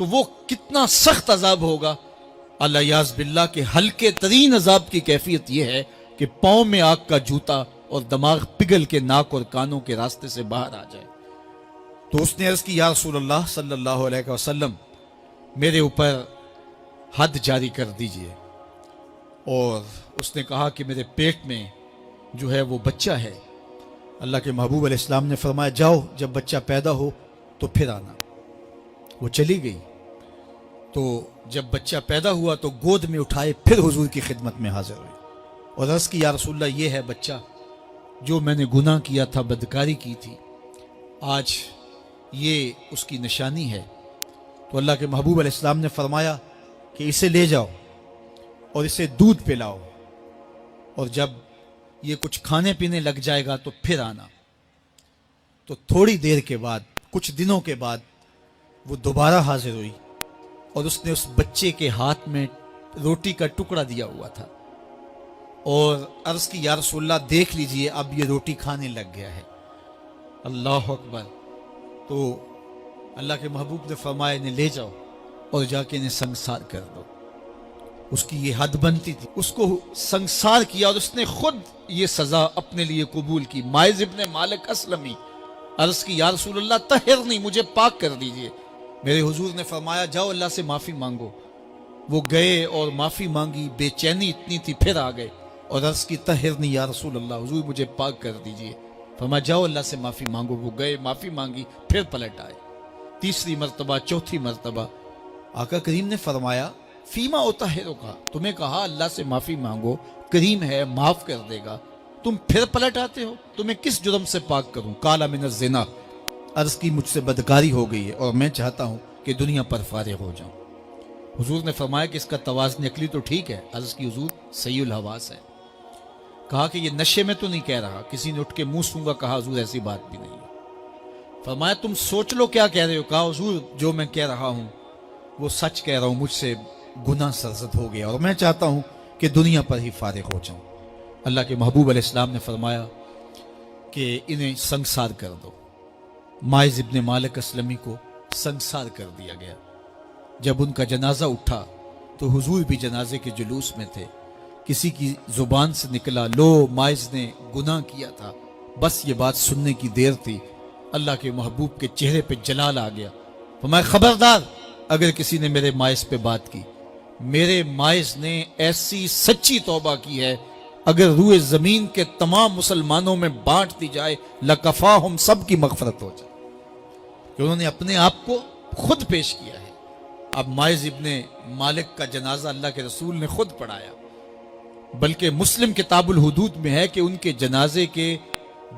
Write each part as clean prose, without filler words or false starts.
تو وہ کتنا سخت عذاب ہوگا. اللہ یاز باللہ کے ہلکے ترین عذاب کی کیفیت یہ ہے کہ پاؤں میں آگ کا جوتا اور دماغ پگھل کے ناک اور کانوں کے راستے سے باہر آ جائے. تو اس نے عرض کی یا رسول اللہ صلی اللہ علیہ وسلم میرے اوپر حد جاری کر دیجئے. اور اس نے کہا کہ میرے پیٹ میں جو ہے وہ بچہ ہے. اللہ کے محبوب علیہ السلام نے فرمایا جاؤ جب بچہ پیدا ہو تو پھر آنا. وہ چلی گئی. تو جب بچہ پیدا ہوا تو گود میں اٹھائے پھر حضور کی خدمت میں حاضر ہوئی اور عرض کی یا رسول اللہ یہ ہے بچہ جو میں نے گناہ کیا تھا، بدکاری کی تھی، آج یہ اس کی نشانی ہے. تو اللہ کے محبوب علیہ السلام نے فرمایا کہ اسے لے جاؤ اور اسے دودھ پلاؤ، اور جب یہ کچھ کھانے پینے لگ جائے گا تو پھر آنا. تو تھوڑی دیر کے بعد، کچھ دنوں کے بعد وہ دوبارہ حاضر ہوئی اور اس نے اس بچے کے ہاتھ میں روٹی کا ٹکڑا دیا ہوا تھا اور عرض کی یا رسول اللہ دیکھ لیجئے اب یہ روٹی کھانے لگ گیا ہے. اللہ اکبر. تو اللہ کے محبوب نے فرمایا انہیں لے جاؤ اور جا کے انہیں سنگسار کر دو. اس کی یہ حد بنتی تھی. اس کو سنگسار کیا اور اس نے خود یہ سزا اپنے لیے قبول کی. مائز ابن مالک اسلمی عرض کی یا رسول اللہ طہرنی، مجھے پاک کر دیجئے. میرے حضور نے فرمایا جاؤ اللہ سے معافی مانگو. وہ گئے اور معافی مانگی. بے چینی اتنی تھی پھر آ گئے اور عرض کی طہرنی یا رسول اللہ، حضور مجھے پاک کر دیجئے. فرمایا جاؤ اللہ سے معافی مانگو. وہ گئے، معافی مانگی، پھر پلٹ آئے. تیسری مرتبہ، چوتھی مرتبہ آقا کریم نے فرمایا فیما اطہرک کا، تمہیں کہا اللہ سے معافی مانگو، کریم ہے معاف کر دے گا، تم پھر پلٹ آتے ہو، تمہیں کس جرم سے پاک کروں؟ قال من الزنا، عرض کی مجھ سے بدکاری ہو گئی ہے اور میں چاہتا ہوں کہ دنیا پر فارغ ہو جاؤں. حضور نے فرمایا کہ اس کا توازن عقلی تو ٹھیک ہے. عرض کی حضور صحیح الحواس ہے. کہا کہ یہ نشے میں تو نہیں کہہ رہا. کسی نے اٹھ کے منہ سونگا. کہا حضور ایسی بات بھی نہیں ہے. فرمایا تم سوچ لو کیا کہہ رہے ہو. کہا حضور جو میں کہہ رہا ہوں وہ سچ کہہ رہا ہوں، مجھ سے گناہ سرزد ہو گیا اور میں چاہتا ہوں کہ دنیا پر ہی فارغ ہو جاؤں. اللہ کے محبوب علیہ السلام نے فرمایا کہ انہیں سنگسار کر دو. مائز ابن مالک اسلمی کو سنگسار کر دیا گیا. جب ان کا جنازہ اٹھا تو حضور بھی جنازے کے جلوس میں تھے. کسی کی زبان سے نکلا لو مائز نے گناہ کیا تھا. بس یہ بات سننے کی دیر تھی. اللہ کے محبوب کے چہرے پہ جلال آ گیا. فرمایا خبردار اگر کسی نے میرے مائز پہ بات کی. میرے مائز نے ایسی سچی توبہ کی ہے اگر روئے زمین کے تمام مسلمانوں میں بانٹ دی جائے لکفاہم، سب کی مغفرت ہو جائے. کہ انہوں نے اپنے آپ کو خود پیش کیا ہے. اب مائز ابن مالک کا جنازہ اللہ کے رسول نے خود پڑھایا. بلکہ مسلم کتاب الحدود میں ہے کہ ان کے جنازے کے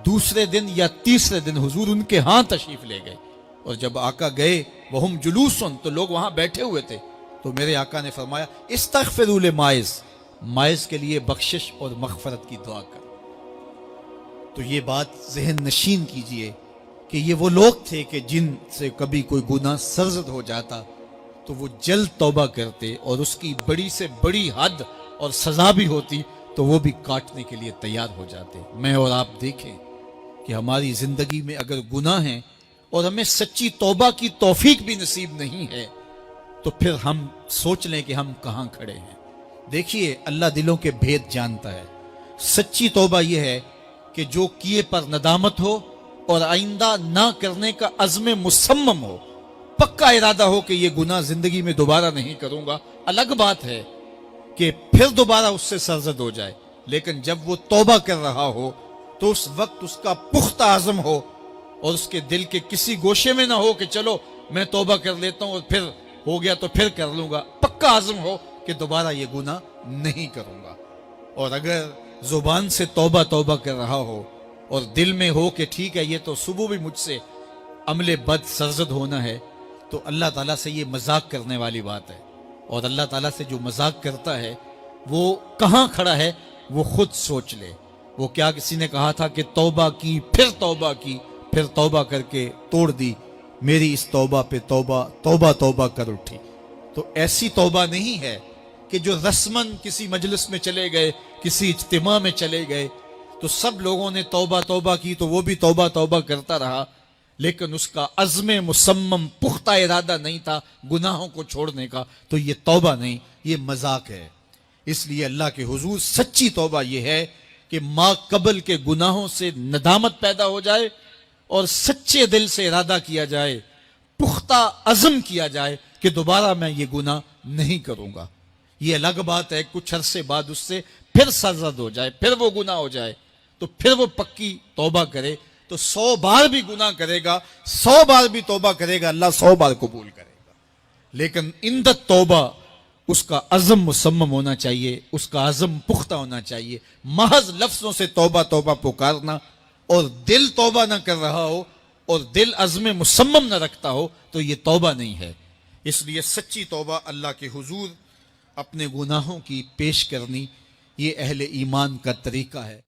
دوسرے دن یا تیسرے دن حضور ان کے ہاں تشریف لے گئے. اور جب آقا گئے وہم جلوسن، تو لوگ وہاں بیٹھے ہوئے تھے. تو میرے آقا نے فرمایا استغفروا لمائز، مائز کے لیے بخشش اور مغفرت کی دعا کر. تو یہ بات ذہن نشین کیجئے کہ یہ وہ لوگ تھے کہ جن سے کبھی کوئی گناہ سرزد ہو جاتا تو وہ جلد توبہ کرتے اور اس کی بڑی سے بڑی حد اور سزا بھی ہوتی تو وہ بھی کاٹنے کے لیے تیار ہو جاتے. میں اور آپ دیکھیں کہ ہماری زندگی میں اگر گناہ ہیں اور ہمیں سچی توبہ کی توفیق بھی نصیب نہیں ہے تو پھر ہم سوچ لیں کہ ہم کہاں کھڑے ہیں. دیکھیے اللہ دلوں کے بھید جانتا ہے. سچی توبہ یہ ہے کہ جو کیے پر ندامت ہو اور آئندہ نہ کرنے کا عزم مصمم ہو، پکا ارادہ ہو کہ یہ گناہ زندگی میں دوبارہ نہیں کروں گا. الگ بات ہے کہ پھر دوبارہ اس سے سرزد ہو جائے، لیکن جب وہ توبہ کر رہا ہو تو اس وقت اس کا پختہ عزم ہو اور اس کے دل کے کسی گوشے میں نہ ہو کہ چلو میں توبہ کر لیتا ہوں اور پھر ہو گیا تو پھر کر لوں گا. پکا عزم ہو کہ دوبارہ یہ گناہ نہیں کروں گا. اور اگر زبان سے توبہ توبہ کر رہا ہو اور دل میں ہو کہ ٹھیک ہے یہ تو صبح بھی مجھ سے عمل بد سرزد ہونا ہے، تو اللہ تعالیٰ سے یہ مذاق کرنے والی بات ہے. اور اللہ تعالیٰ سے جو مذاق کرتا ہے وہ کہاں کھڑا ہے وہ خود سوچ لے. وہ کیا کسی نے کہا تھا کہ توبہ کی پھر توبہ کی پھر توبہ کر کے توڑ دی، میری اس توبہ پہ توبہ توبہ توبہ کر اٹھی. تو ایسی توبہ نہیں ہے کہ جو رسماً کسی مجلس میں چلے گئے، کسی اجتماع میں چلے گئے تو سب لوگوں نے توبہ توبہ کی تو وہ بھی توبہ توبہ کرتا رہا، لیکن اس کا عزم مصمم پختہ ارادہ نہیں تھا گناہوں کو چھوڑنے کا، تو یہ توبہ نہیں، یہ مذاق ہے۔ اس لیے اللہ کے حضور سچی توبہ یہ ہے کہ ما قبل کے گناہوں سے ندامت پیدا ہو جائے اور سچے دل سے ارادہ کیا جائے، پختہ عزم کیا جائے کہ دوبارہ میں یہ گناہ نہیں کروں گا۔ یہ الگ بات ہے کچھ عرصے بعد اس سے پھر سرزد ہو جائے، پھر وہ گناہ ہو جائے، تو پھر وہ پکی توبہ کرے، تو 100 بار بھی گناہ کرے گا، 100 بار بھی توبہ کرے گا، اللہ 100 بار قبول کرے گا۔ لیکن اندت توبہ اس کا عزم مصمم ہونا چاہیے، اس کا عزم پختہ ہونا چاہیے۔ محض لفظوں سے توبہ توبہ پکارنا اور دل توبہ نہ کر رہا ہو اور دل عزم مصمم نہ رکھتا ہو تو یہ توبہ نہیں ہے۔ اس لیے سچی توبہ اللہ کے حضور اپنے گناہوں کی پیش کرنی، یہ اہل ایمان کا طریقہ ہے۔